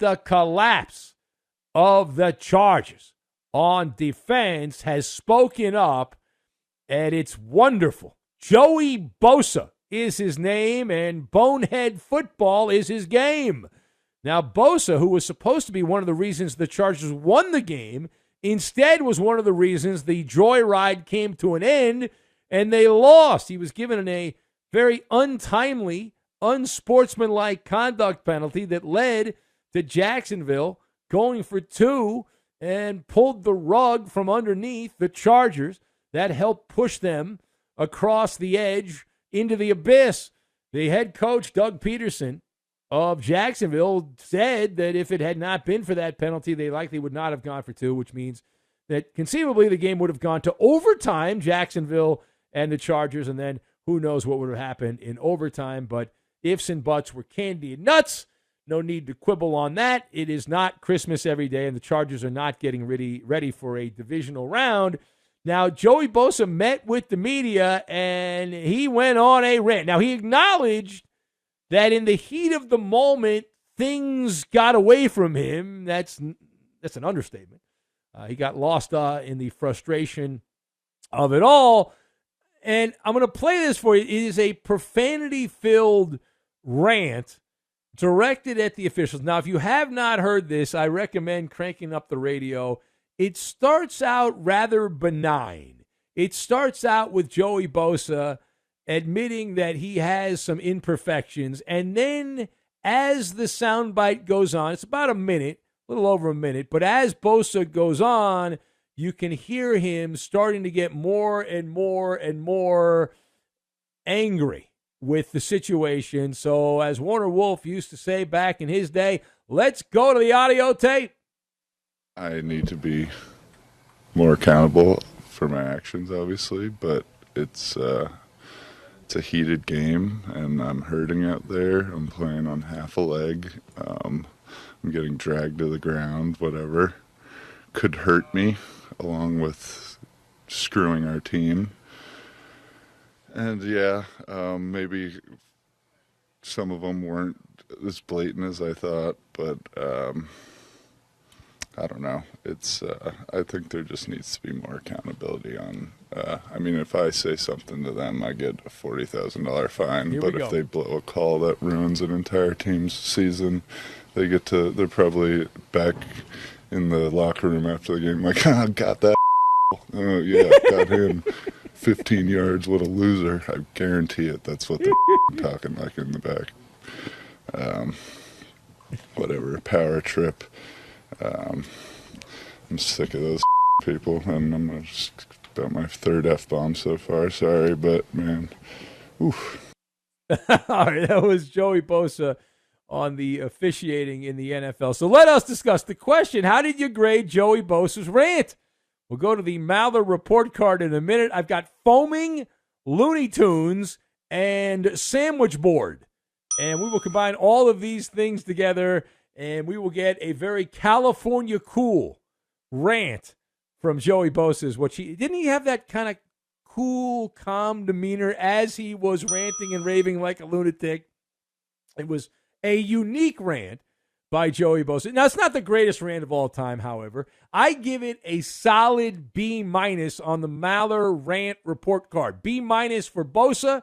the collapse of the Chargers on defense has spoken up, and it's wonderful. Joey Bosa is his name, and bonehead football is his game. Now, Bosa, who was supposed to be one of the reasons the Chargers won the game, instead was one of the reasons the joyride came to an end, and they lost. He was given a very untimely, unsportsmanlike conduct penalty that led to Jacksonville going for two and pulled the rug from underneath the Chargers. That helped push them across the edge into the abyss. The head coach, Doug Peterson of Jacksonville, said that if it had not been for that penalty, they likely would not have gone for two, which means that conceivably the game would have gone to overtime, Jacksonville and the Chargers, and then who knows what would have happened in overtime. But ifs and buts were candy and nuts. No need to quibble on that. It is not Christmas every day, and the Chargers are not getting ready for a divisional round. Now, Joey Bosa met with the media, and he went on a rant. Now, he acknowledged that in the heat of the moment, things got away from him. That's an understatement. He got lost in the frustration of it all. And I'm going to play this for you. It is a profanity-filled rant directed at the officials. Now, if you have not heard this, I recommend cranking up the radio. It starts out rather benign. It starts out with Joey Bosa admitting that he has some imperfections. And then as the soundbite goes on, it's about a minute, a little over a minute, but as Bosa goes on, you can hear him starting to get more and more and more angry with the situation. So as Warner Wolf used to say back in his day, let's go to the audio tape. I need to be more accountable for my actions, obviously, but it's a heated game, and I'm hurting out there. I'm playing on half a leg. I'm getting dragged to the ground. Whatever could hurt me, along with screwing our team. And yeah, maybe some of them weren't as blatant as I thought, but I don't know. It's I think there just needs to be more accountability on. I mean, if I say something to them, I get a $40,000 fine. But if they blow a call that ruins an entire team's season, they're probably back in the locker room after the game, like, oh, got that. Oh yeah, got him. 15 yards. What a loser! I guarantee it. That's what they're talking like in the back. Whatever. Power trip. I'm sick of those people, and I'm gonna just about my third F-bomb so far. Sorry, but man, oof. All right, that was Joey Bosa on the officiating in the NFL. So let us discuss the question: how did you grade Joey Bosa's rant? We'll go to the MALLER report card in a minute. I've got foaming Looney Tunes and sandwich board, and we will combine all of these things together. And we will get a very California cool rant from Joey Bosa. Didn't he have that kind of cool, calm demeanor as he was ranting and raving like a lunatic? It was a unique rant by Joey Bosa. Now, it's not the greatest rant of all time, however. I give it a solid B- on the MALLER rant report card. B- for Bosa,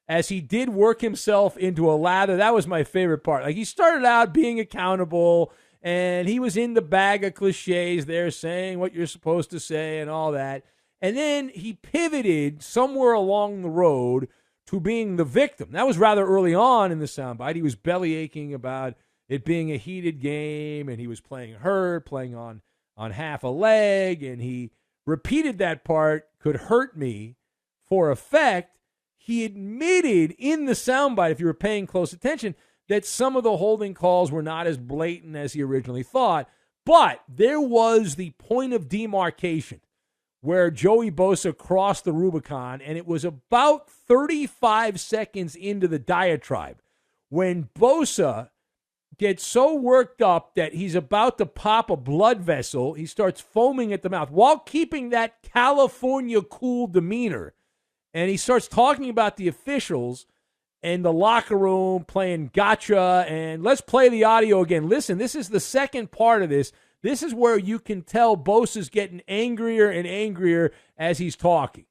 as he did work himself into a lather. That was my favorite part. Like, he started out being accountable, and he was in the bag of cliches there, saying what you're supposed to say and all that. And then he pivoted somewhere along the road to being the victim. That was rather early on in the soundbite. He was belly aching about it being a heated game, and he was playing hurt, playing on half a leg, and he repeated that part, could hurt me, for effect. He admitted in the soundbite, if you were paying close attention, that some of the holding calls were not as blatant as he originally thought. But there was the point of demarcation where Joey Bosa crossed the Rubicon, and it was about 35 seconds into the diatribe when Bosa gets so worked up that he's about to pop a blood vessel. He starts foaming at the mouth while keeping that California cool demeanor. And he starts talking about the officials, and the locker room playing gotcha. And let's play the audio again. Listen, this is the second part of this. This is where you can tell Bosa's getting angrier and angrier as he's talking.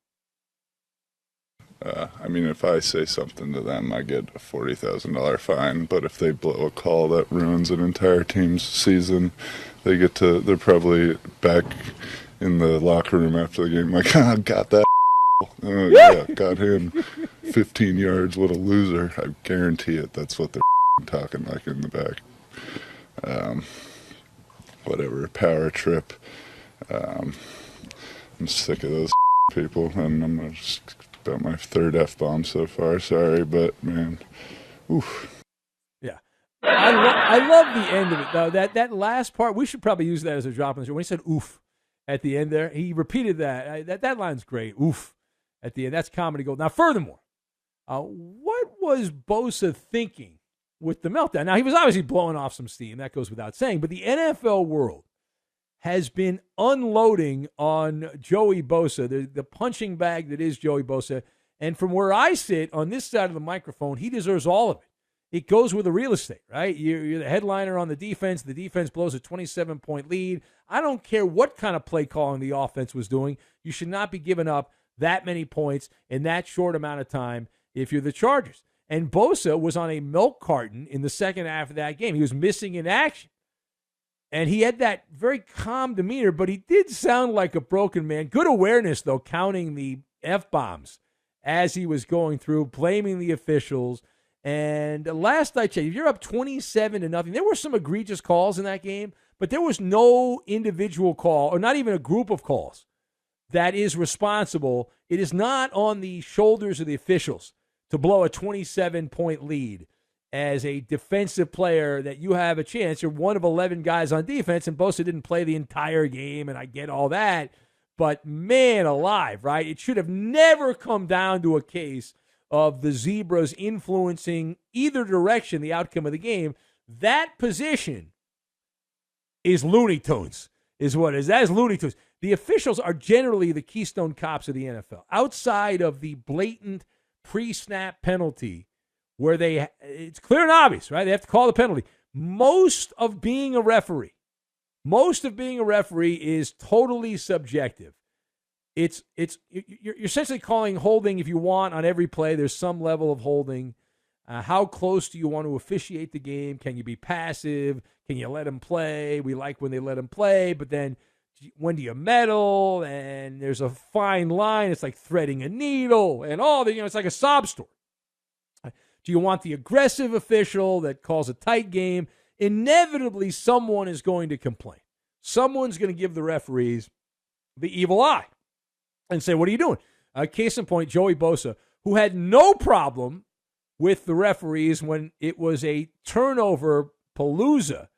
I mean, if I say something to them, I get a $40,000 fine. But if they blow a call that ruins an entire team's season, they're probably back in the locker room after the game like, got that. Oh, yeah, got him 15 yards. What a loser. I guarantee it. That's what they're talking like in the back. Whatever, power trip. I'm sick of those people, and I'm just about my third F-bomb so far. Sorry, but, man, oof. Yeah. I love the end of it, though. That last part, we should probably use that as a drop in the show. When he said oof at the end there, he repeated that. That line's great. Oof at the end. That's comedy gold. Now, furthermore, what was Bosa thinking with the meltdown? Now, he was obviously blowing off some steam. That goes without saying. But the NFL world has been unloading on Joey Bosa, the punching bag that is Joey Bosa. And from where I sit on this side of the microphone, he deserves all of it. It goes with the real estate, right? You're the headliner on the defense. The defense blows a 27-point lead. I don't care what kind of play calling the offense was doing. You should not be giving up that many points in that short amount of time if you're the Chargers. And Bosa was on a milk carton in the second half of that game. He was missing in action. And he had that very calm demeanor, but he did sound like a broken man. Good awareness, though, counting the F-bombs as he was going through, blaming the officials. And last I checked, if you're up 27-0, there were some egregious calls in that game, but there was no individual call, or not even a group of calls, that is responsible. It is not on the shoulders of the officials to blow a 27-point lead as a defensive player that you have a chance. You're one of 11 guys on defense, and Bosa didn't play the entire game, and I get all that. But man alive, right? It should have never come down to a case of the Zebras influencing either direction the outcome of the game. That position is Looney Tunes, is what it is. That is Looney Tunes. The officials are generally the keystone cops of the NFL. Outside of the blatant pre-snap penalty, where it's clear and obvious, right? They have to call the penalty. Most of being a referee is totally subjective. You're essentially calling holding if you want on every play. There's some level of holding. How close do you want to officiate the game? Can you be passive? Can you let them play? We like when they let them play, but then when do you meddle? And there's a fine line. It's like threading a needle and all that. It's like a sob story. Do you want the aggressive official that calls a tight game? Inevitably, someone is going to complain. Someone's going to give the referees the evil eye and say, what are you doing? Case in point, Joey Bosa, who had no problem with the referees when it was a turnover palooza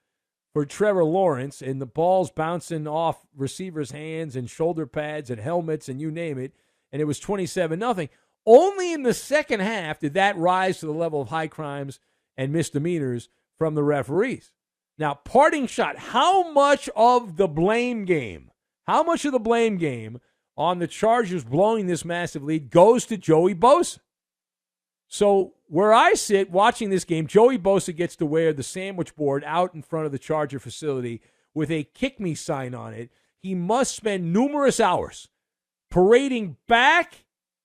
for Trevor Lawrence and the balls bouncing off receivers' hands and shoulder pads and helmets and you name it, and it was 27-0. Only in the second half did that rise to the level of high crimes and misdemeanors from the referees. Now, parting shot, how much of the blame game on the Chargers blowing this massive lead goes to Joey Bosa? So where I sit watching this game, Joey Bosa gets to wear the sandwich board out in front of the Charger facility with a kick me sign on it. He must spend numerous hours parading back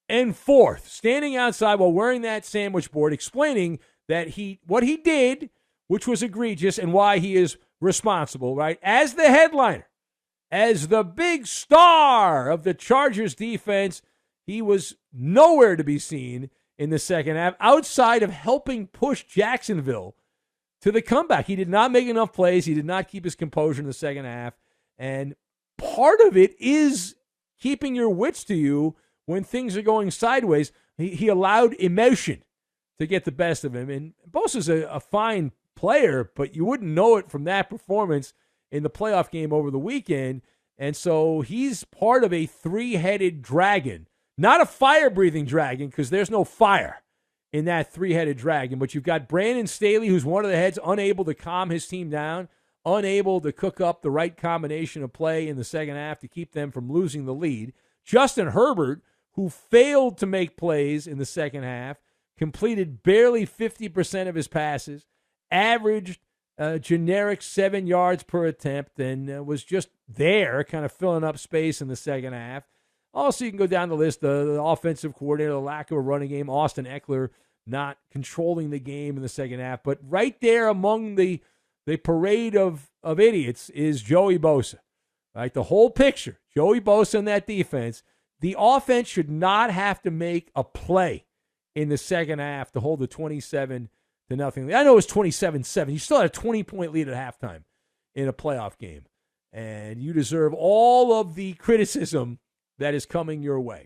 and forth, standing outside while wearing that sandwich board, explaining that what he did, which was egregious, and why he is responsible, right? As the headliner, as the big star of the Chargers defense, he was nowhere to be seen in the second half, outside of helping push Jacksonville to the comeback. He did not make enough plays. He did not keep his composure in the second half. And part of it is keeping your wits to you when things are going sideways. He allowed emotion to get the best of him. And Bosa's a fine player, but you wouldn't know it from that performance in the playoff game over the weekend. And so he's part of a three-headed dragon. Not a fire-breathing dragon, because there's no fire in that three-headed dragon. But you've got Brandon Staley, who's one of the heads, unable to calm his team down, unable to cook up the right combination of play in the second half to keep them from losing the lead. Justin Herbert, who failed to make plays in the second half, completed barely 50% of his passes, averaged generic 7 yards per attempt, and was just there, kind of filling up space in the second half. Also, you can go down the list, the offensive coordinator, the lack of a running game, Austin Eckler not controlling the game in the second half. But right there among the parade of idiots is Joey Bosa. Right, the whole picture, Joey Bosa and that defense, the offense should not have to make a play in the second half to hold the 27-0. I know it's 27-7. You still had a 20-point lead at halftime in a playoff game. And you deserve all of the criticism that is coming your way.